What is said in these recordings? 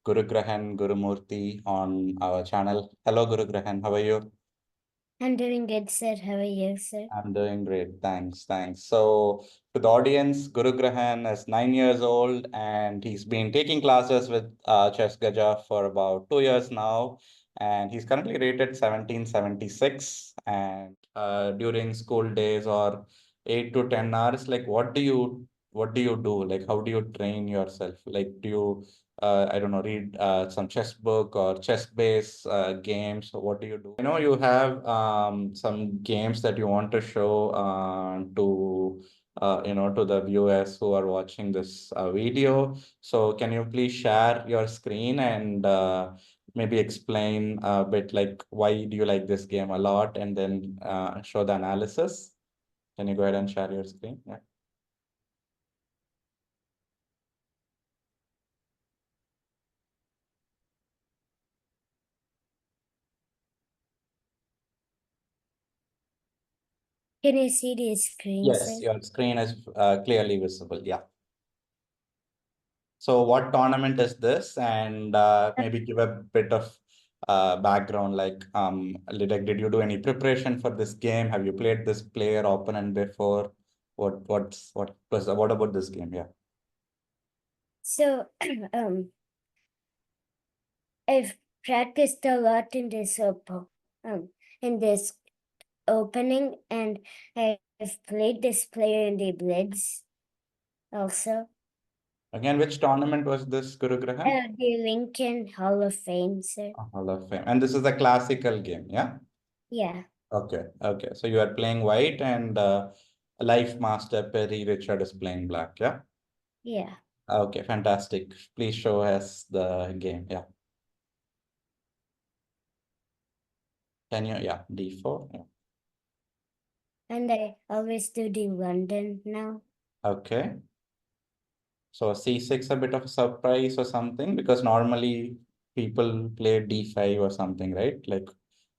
Gurugrahan Gurumoorthi on our channel. Hello, Gurugrahan. How are you? I'm doing good, sir. How are you, sir? I'm doing great. Thanks. So, to the audience, Gurugrahan is 9 years old and he's been taking classes with Chess Gaja for about 2 years now. And he's currently rated 1776. And during school days or 8 to 10 hours, like what do you do? Like, how do you train yourself? Like, do you I don't know, read some chess book or chess based games? So what do you do? I know you have some games that you want to show to the viewers who are watching this video. So can you please share your screen and maybe explain a bit like why do you like this game a lot and then show the analysis? Can you go ahead and share your screen? Yeah. Can you see the screen, Yes, sir? your screen is clearly visible. Yeah. So what tournament is this? And maybe give a bit of background, like did you do any preparation for this game? Have you played this player opponent before? What about this game? Yeah. So, I've practiced a lot in this in this opening, and I've played this player in the Blitz also. Again, which tournament was this, Gurugrahan? The Lincoln Hall of Fame, sir. Hall of Fame. And this is a classical game, yeah? Yeah, Okay. So you are playing white and Life Master Perry Richard is playing black, yeah? yeah. Okay, fantastic. Please show us the game, yeah. Can you, yeah, D4, yeah. And I always do the London now. Okay. So C6 a bit of a surprise or something because normally people play D5 or something, right? Like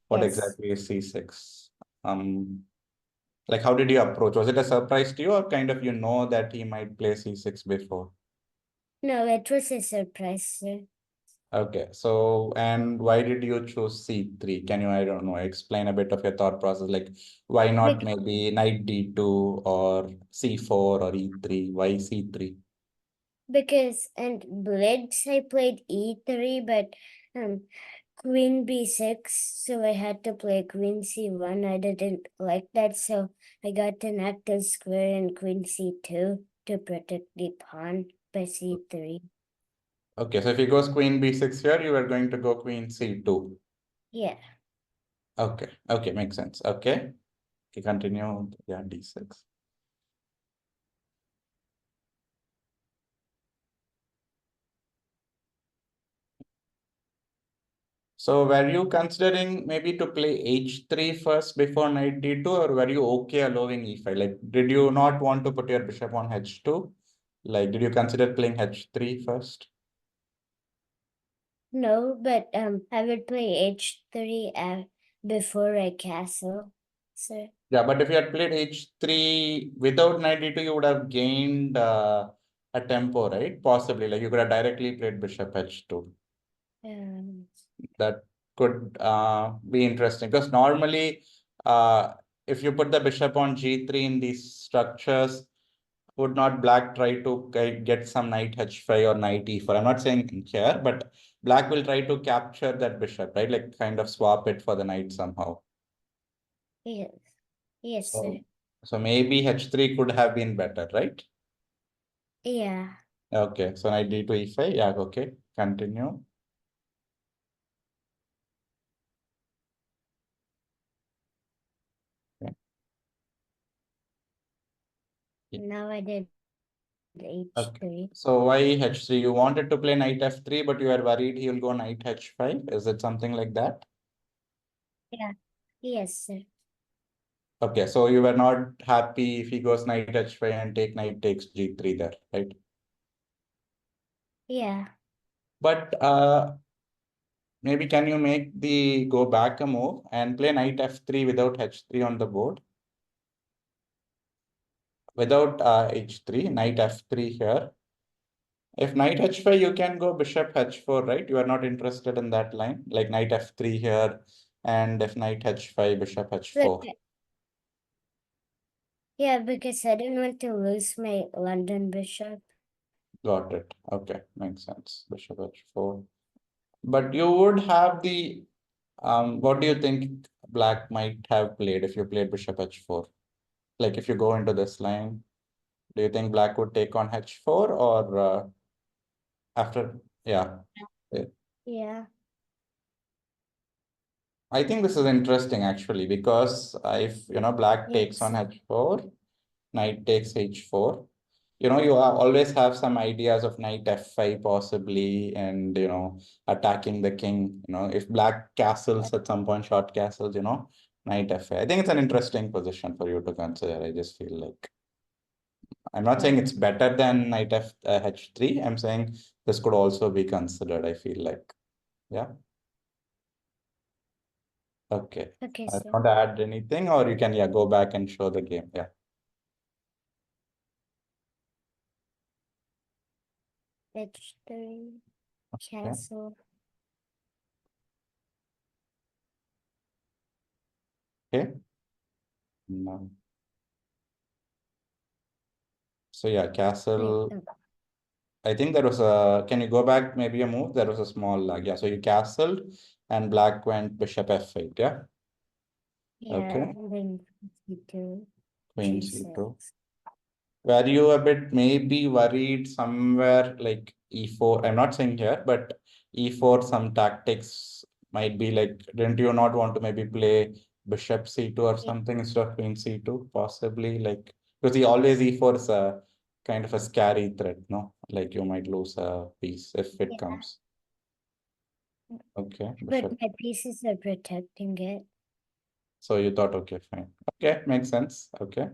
what Yes. exactly is C6? Like how did you approach? Was it a surprise to you or kind of that he might play C6 before? No, it was a surprise, sir. Okay, so and why did you choose C3? Can you, I don't know, explain a bit of your thought process? Like why not Bec- maybe knight D2 or C4 or E3? Why C3? Because and Blitz I played E3, but um Queen B6, so I had to play Queen C1. I didn't like that, so I got an active square in Queen C2 to protect the pawn by C3. Okay, so if he goes queen b6 here, you are going to go queen c2. Yeah. Okay, makes sense. Okay, continue. Yeah, d6. So were you considering maybe to play h3 first before knight d2, or were you okay allowing e5? Like, did you not want to put your bishop on h2? Like, did you consider playing h3 first? No, but I would play H3 before I castle, sir. Yeah, but if you had played h3 without knight d2, you would have gained a tempo, right? Possibly, like you could have directly played bishop h2. Um, That could be interesting because normally uh, if you put the bishop on g3 in these structures, would not black try to get some knight h5 or knight e4? I'm not saying here, but black will try to capture that bishop, right? Like kind of swap it for the knight somehow. yes, yes, sir. So maybe h3 could have been better, right? Yeah. Okay, so knight d to e5. Yeah, okay. Continue. Okay. Now I did Okay. H3. So why h3? You wanted to play knight f3, but you are worried he'll go knight h5. Is it something like that? Yeah. Yes, sir. Okay, so you were not happy if he goes knight h5 and take knight takes g3 there, right? Yeah. But maybe can you make the go back a move and play knight f3 without h3 on the board? Without h3, knight f3 here. If knight h5, you can go bishop h4, right? You are not interested in that line, like knight f3 here, and if knight h5, bishop But h4. yeah, because I didn't want to lose my London bishop. Got it. Okay, makes sense. Bishop h4. But you would have the what do you think black might have played if you played bishop h4? Like if you go into this line, do you think black would take on h4 or after? Yeah. Yeah. I think this is interesting actually because if black takes Yes. on h4, knight takes h4. You always have some ideas of knight f5 possibly, and attacking the king. If black castles at some point, short castles, knight f5. I think it's an interesting position for you to consider. I just feel like I'm not saying Yeah. it's better than knight h3. I'm saying this could also be considered. I feel like, yeah. Okay. Okay, I so want to add anything, or you can, yeah, go back and show the game. Yeah. h3 Okay. castle. Okay. No. So yeah, Wait, castle. I think there was a, can you go back maybe a move? There was a small lag. Yeah. So you castled and black went bishop f8. Yeah. yeah, Okay. and then c2, Queen c2. g6. Were you a bit maybe worried somewhere like e4? I'm not saying here, but e4, some tactics might be like, didn't you not want to maybe play bishop c2 or Yeah. something instead of queen c2? Possibly like, because he always e4 is a kind of a scary threat, no? Like you might lose a piece if it Yeah. comes. Okay, But bishop. my pieces are protecting it. So you thought, okay, fine. Okay, makes sense. Okay.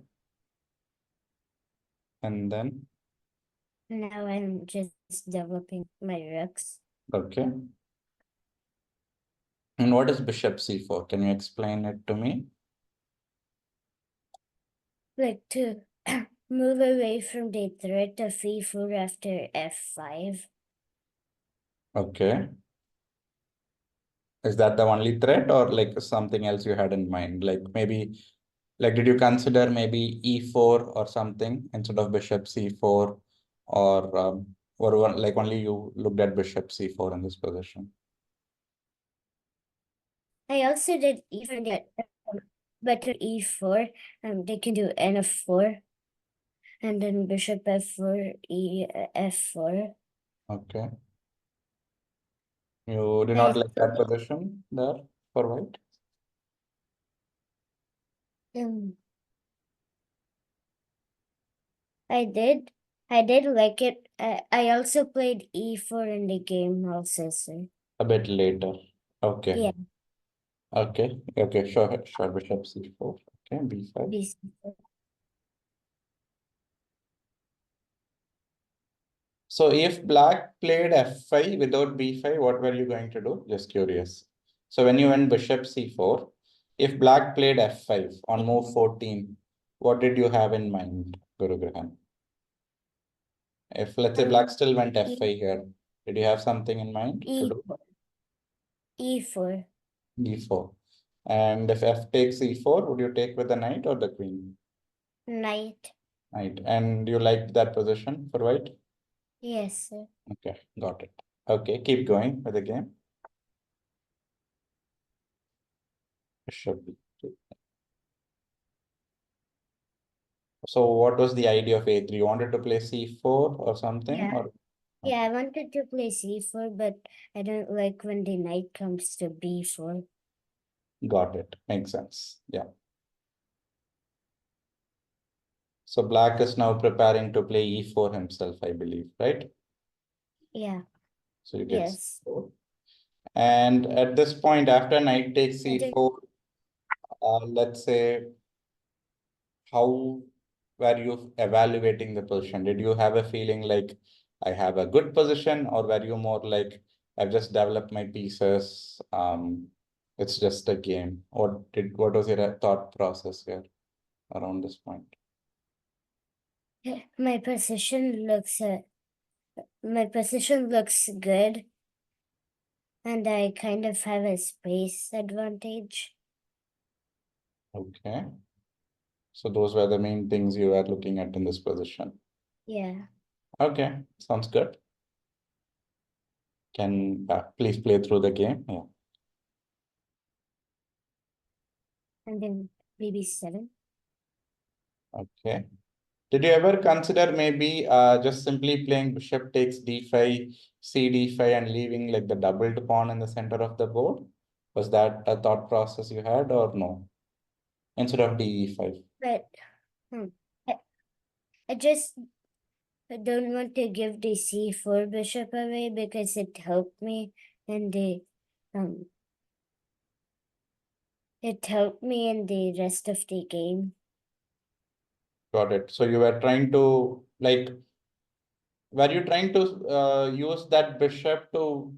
And then, Now I'm just developing my rooks. okay. And what is bishop c4? Can you explain it to me? Like to move away from the threat of e4 after f5. Okay. Is that the only threat or like something else you had in mind? Like maybe, like did you consider maybe e4 or something instead of bishop c4, or like only you looked at bishop c4 in this position? I also did e4 that better e4. They can do n of 4 and then bishop f4, f4. Okay. You did not I like that position there for white? um, I did. I did like it. I also played e4 in the game also, sir. A bit later. Okay. Yeah, Okay. Okay. Sure. Sure. Bishop c4. Okay. b5. b6. So if black played f5 without b5, what were you going to do? Just curious. So when you went bishop c4, if black played f5 on move 14, what did you have in mind, Gurugrahan? If let's say black still went E, f5 here, did you have something in mind to do? e4. E4. e4. And if f takes e4, would you take with the knight or the queen? Knight. Knight. And you liked that position for white? Yes, sir. Okay, got it. Okay, keep going with the game. Bishop b2. So what was the idea of a3? You wanted to play c4 or something, Yeah. or Yeah, I wanted to play c4, but I don't like when the knight comes to b4. got it. Makes sense. Yeah. So black is now preparing to play e4 himself, I believe, right? Yeah. So you get Yes. c4. And at this point, after knight takes I did. c4, let's say, how were you evaluating the position? Did you have a feeling like I have a good position, or were you more like I've just developed my pieces? It's just a game. What was your thought process here around this point? My position looks my position looks good, and I kind of have a space advantage. Okay. So those were the main things you were looking at in this position. Yeah, Okay, sounds good. Can please play through the game? Yeah. and then maybe 7. Okay. Did you ever consider maybe just simply playing bishop takes d5, c d5, and leaving like the doubled pawn in the center of the board? Was that a thought process you had or no? Instead of d5. But hmm, I, I just don't want to give the c4 bishop away because it helped me in the um it helped me in the rest of the game. Got it. So you were trying to like, were you trying to use that bishop to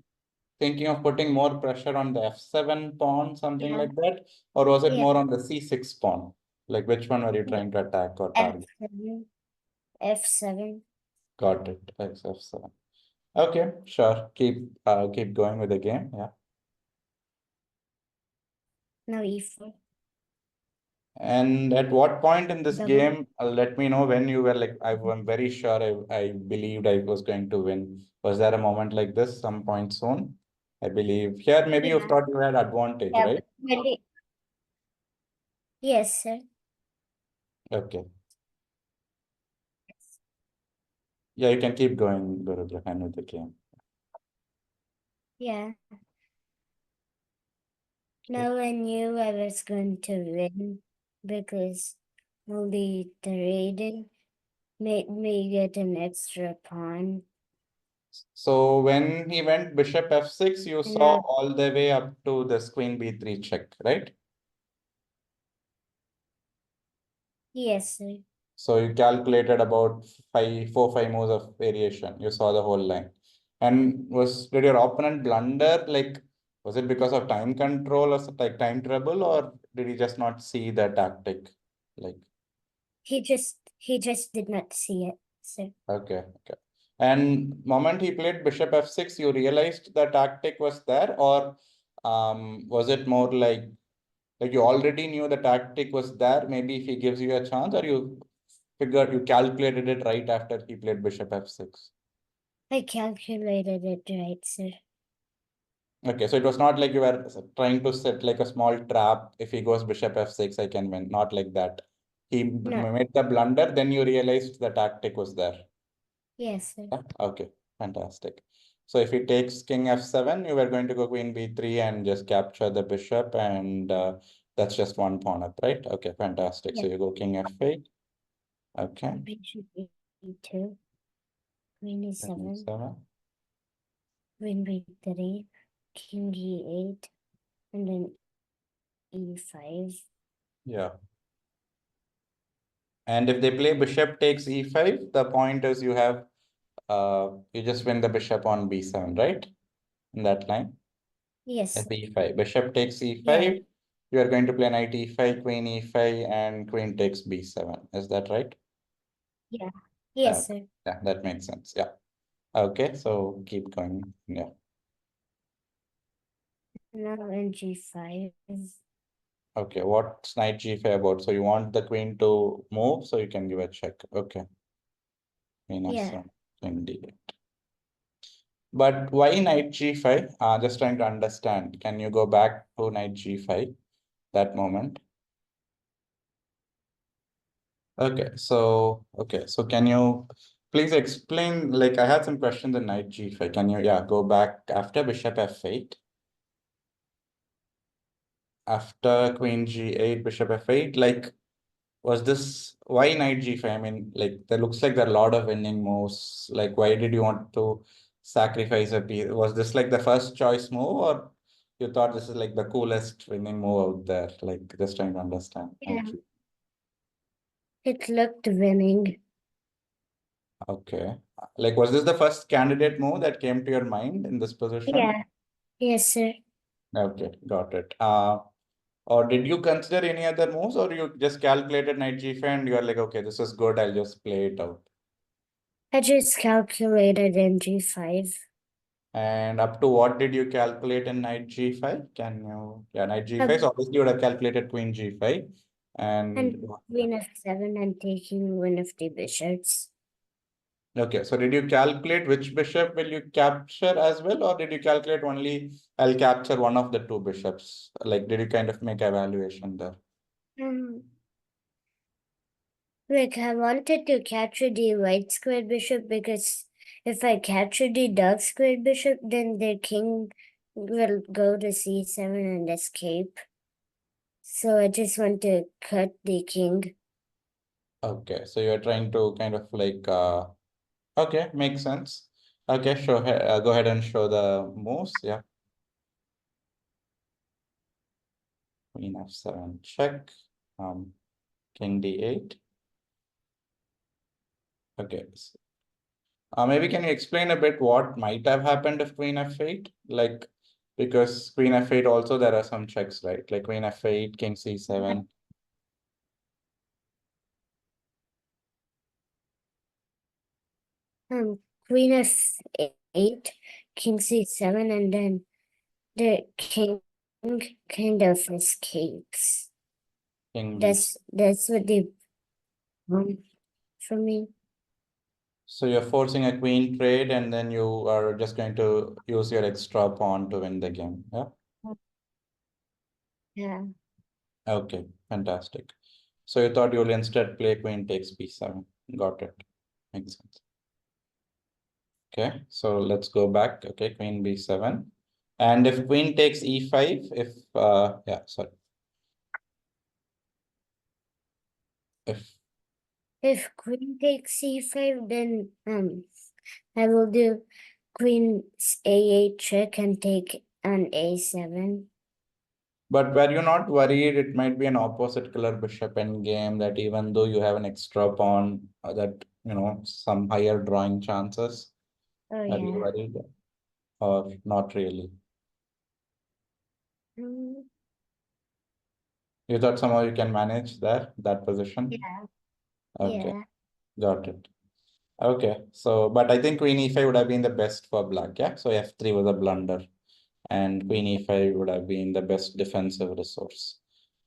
thinking of putting more pressure on the f7 pawn, something Yeah, like that? Or was it yeah, more on the c6 pawn? Like which one were you yeah. trying to attack or target? F7, F7. Got it. X f7. Okay, sure. Keep going with the game. Yeah. Now e4. And at what point in this Double. game, let me know when you were like, I'm very sure I believed I was going to win. Was there a moment like this some point soon? I believe here maybe you Yeah, thought you had advantage, yeah. right? Yes, sir. Okay. Yeah, you can keep going, Gurugrahan, with the game. Yeah. Okay. Now I knew I was going to win because only trading made me get an extra pawn. So when he went bishop f6, you And saw now, all the way up to this queen b3 check, right? yes, sir. So you calculated about 5 moves of variation. You saw the whole line. And did your opponent blunder? Like, was it because of time control or like time trouble, or did he just not see the tactic? Like, He just did not see it, sir. okay, okay. And moment he played bishop f6, you realized the tactic was there, or was it more like you already knew the tactic was there? Maybe if he gives you a chance, or you calculated it right after he played bishop f6. I calculated it right, sir. Okay, so it was not like you were trying to set like a small trap. If he goes bishop f6, I can win. Not like that. He No, made the blunder, then you realized the tactic was there. yes, sir. Yeah, okay, fantastic. So if he takes king f7, you were going to go queen b3 and just capture the bishop, and that's just one pawn up, right? Okay, fantastic. Yeah. So you go king f8. Okay, Bishop e2, queen king e7, e7. queen b3, king e8, and then e5. Yeah. And if they play bishop takes e5, the point is you just win the bishop on b7, right? In that line. Yes. At e5. Bishop takes Yeah. e5. You are going to play knight e5, queen e5, and queen takes b7. Is that right? Yeah. Yeah. Yes, sir. Yeah, that makes sense. Yeah. Okay, so keep going. Yeah. Now in g5. Okay, what's knight g5 about? So you want the queen to move, so you can give a check. Okay. Queen Yeah. f7, queen d8. But why knight g5? Just trying to understand. Can you go back to knight g5, that moment? Okay, so can you please explain? Like, I had some questions in knight g5. Can you, yeah, go back after bishop f8, after queen g8, bishop f8? Like, was this why knight g5? I mean, like, there looks like there are a lot of winning moves. Like, why did you want to sacrifice a piece? Was this like the first choice move, or you thought this is like the coolest winning move out there? Like, just trying to understand. Yeah. It looked winning. Okay. Like, was this the first candidate move that came to your mind in this position? Yeah. Yes, sir. Okay, got it. Or did you consider any other moves, or you just calculated knight g5 and you're like, okay, this is good, I'll just play it out. I just calculated in G5. And up to what did you calculate in knight g5? Can you, yeah, knight g5. So Um, obviously you would have calculated queen g5. And and queen f7 and taking one of the bishops. okay, so did you calculate which bishop will you capture as well, or did you calculate only I'll capture one of the two bishops? Like, did you kind of make evaluation there? Um, like I wanted to capture the white squared bishop because if I capture the dark squared bishop, then the king will go to c7 and escape. So I just want to cut the king. Okay, so you're trying to kind of like, okay, makes sense. Okay, go ahead and show the moves. Yeah, queen f7 check, king d8. Okay, maybe can you explain a bit what might have happened if queen f8? Like, because queen f8 also there are some checks, right? Like queen f8, king c7. Queen f8, king c7, and then the king kind of escapes. King b. That's what they want from me. So you're forcing a queen trade, and then you are just going to use your extra pawn to win the game. Yeah. Yeah. Okay, fantastic. So you thought you'll instead play queen takes b7. Got it. Makes sense. Okay, so let's go back. Okay, queen b7. And if queen takes e5, if yeah, sorry. If queen takes c5, then I will do queen a8 check and take on a7. But were you not worried it might be an opposite color bishop endgame, that even though you have an extra pawn, that, some higher drawing chances? Oh Are you yeah. worried or not really? Mm, You thought somehow you can manage that position? yeah. Okay, Yeah. got it. Okay, so but I think queen e5 would have been the best for black, yeah? So f3 was a blunder, and queen e5 would have been the best defensive resource.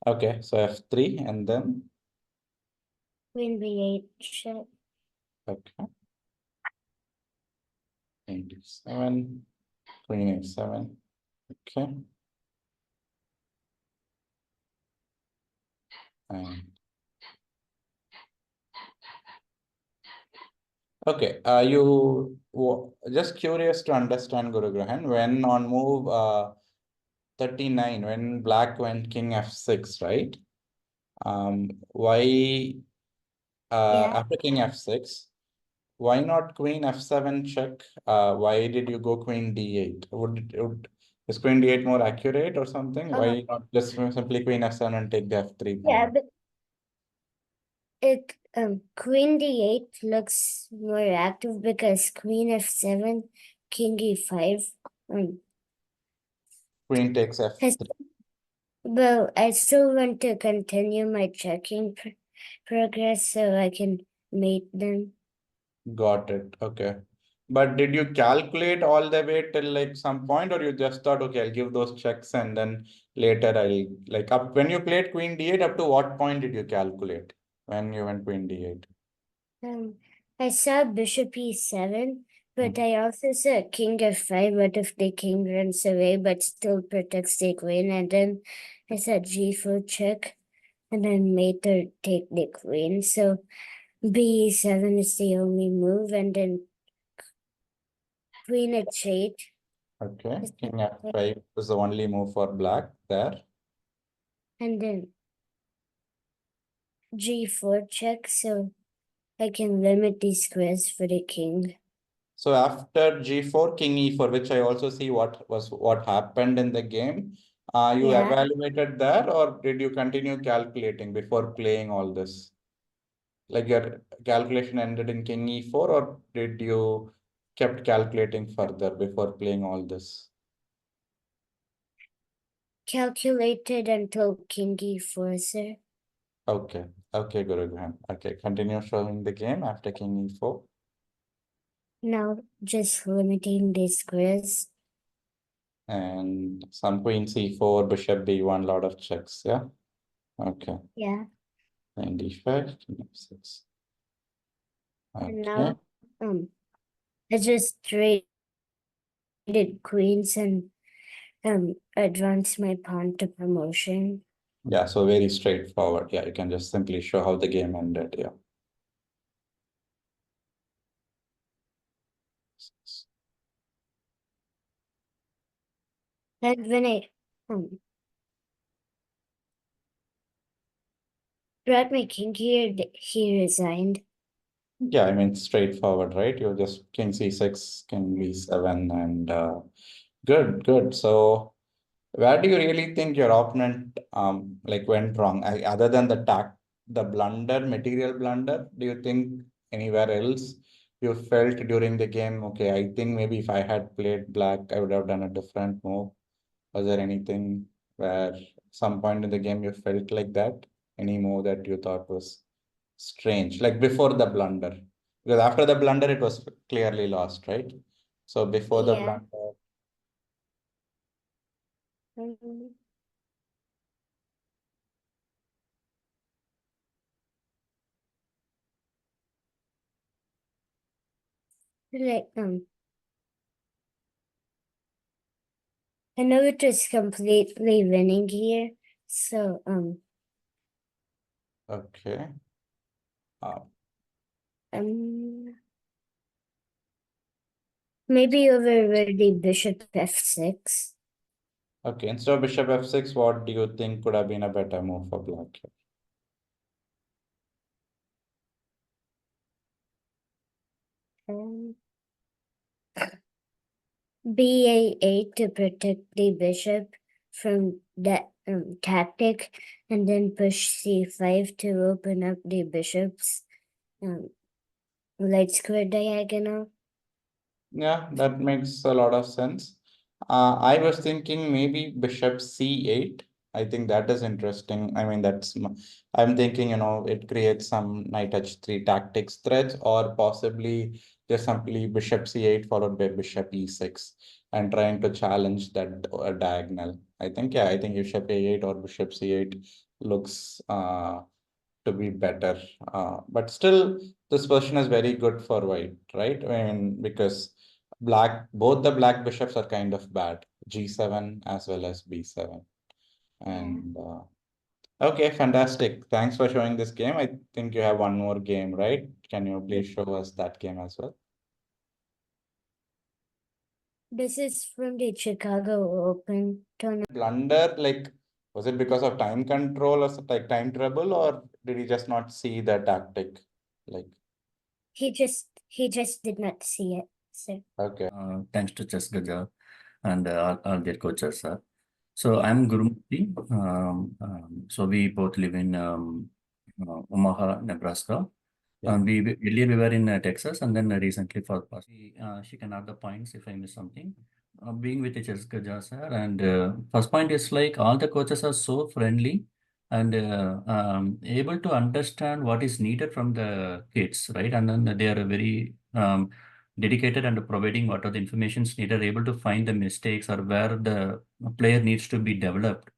Okay, so f3 and then Queen b8 check. okay, queen d7, queen a7. Okay, and okay, just curious to understand, Gurugrahan, when on move 39, when black went king f6, right? Why Yeah. after king f6, why not queen f7 check? Why did you go queen d8? Is queen d8 more accurate or something? Uh, Why not just simply queen f7 and take the f3 yeah, pawn? but it queen d8 looks more active because queen f7, king e5. Um, Queen takes I, f3. well, I still want to continue my checking progress so I can mate them. Got it. Okay. But did you calculate all the way till like some point, or you just thought, okay, I'll give those checks and then later I'll like up when you played queen d8, up to what point did you calculate when you went queen d8? Um, I saw bishop e7, but I also saw king f5. What if the king runs away but still protects the queen? And then I saw g4 check, and then mate her take the queen. So b7 is the only move, and then queen h8 Okay, is the king play, f5 is the only move for black there. and then g4 check, so I can limit the squares for the king. So after g4, king e4, which I also see what happened in the game. You Yeah, evaluated there, or did you continue calculating before playing all this? Like your calculation ended in king e4, or did you kept calculating further before playing all this? calculated until king e4, sir. Okay, okay, Gurugram. Okay, continue showing the game after king e4. Now just limiting the squares. And some queen c4, bishop b1, lot of checks, yeah? Okay. Yeah. Queen d5, king f6. And Okay. now I just traded queens and advanced my pawn to promotion. Yeah, so very straightforward. Yeah, you can just simply show how the game ended. Yeah. And when I brought my king here, he resigned. Yeah, I mean, straightforward, right? You just king c6, king b7, and good. So, where do you really think your opponent like went wrong? Other than the blunder, material blunder, do you think anywhere else you felt during the game? Okay, I think maybe if I had played black, I would have done a different move. Was there anything where some point in the game you felt like that? Any move that you thought was strange, like before the blunder? Because after the blunder, it was clearly lost, right? So before the Yeah. blunder, Um, like I know it was completely winning here. So okay. Uh, um maybe over with the bishop f6. okay, instead of bishop f6, what do you think could have been a better move for black here? Um, ba8 to protect the bishop from that tactic, and then push c5 to open up the bishop's light square diagonal. Yeah, that makes a lot of sense. I was thinking maybe bishop c8. I think that is interesting. I mean, I'm thinking, it creates some knight h3 tactics threads, or possibly just simply bishop c8 followed by bishop e6 and trying to challenge that diagonal. I think bishop a8 or bishop c8 looks to be better. But still, this version is very good for white, right? I mean, because both the black bishops are kind of bad, g7 as well as b7. Yeah. And okay, fantastic. Thanks for showing this game. I think you have one more game, right? Can you please show us that game as well? This is from the Chicago Open tournament. Blunder, like, was it because of time control or like time trouble, or did he just not see the tactic? Like, He just did not see it. So okay. Thanks to Chess Gaja and all their coaches. So I'm Gurumurthy. So we both live in Omaha, Nebraska. Yeah. Earlier we were in Texas, and then recently for past, she can add the points if I miss something. Being with the Chess Gaja sir, and first point is like all the coaches are so friendly and able to understand what is needed from the kids, right? And then they are very dedicated and providing what are the informations needed, able to find the mistakes or where the player needs to be developed.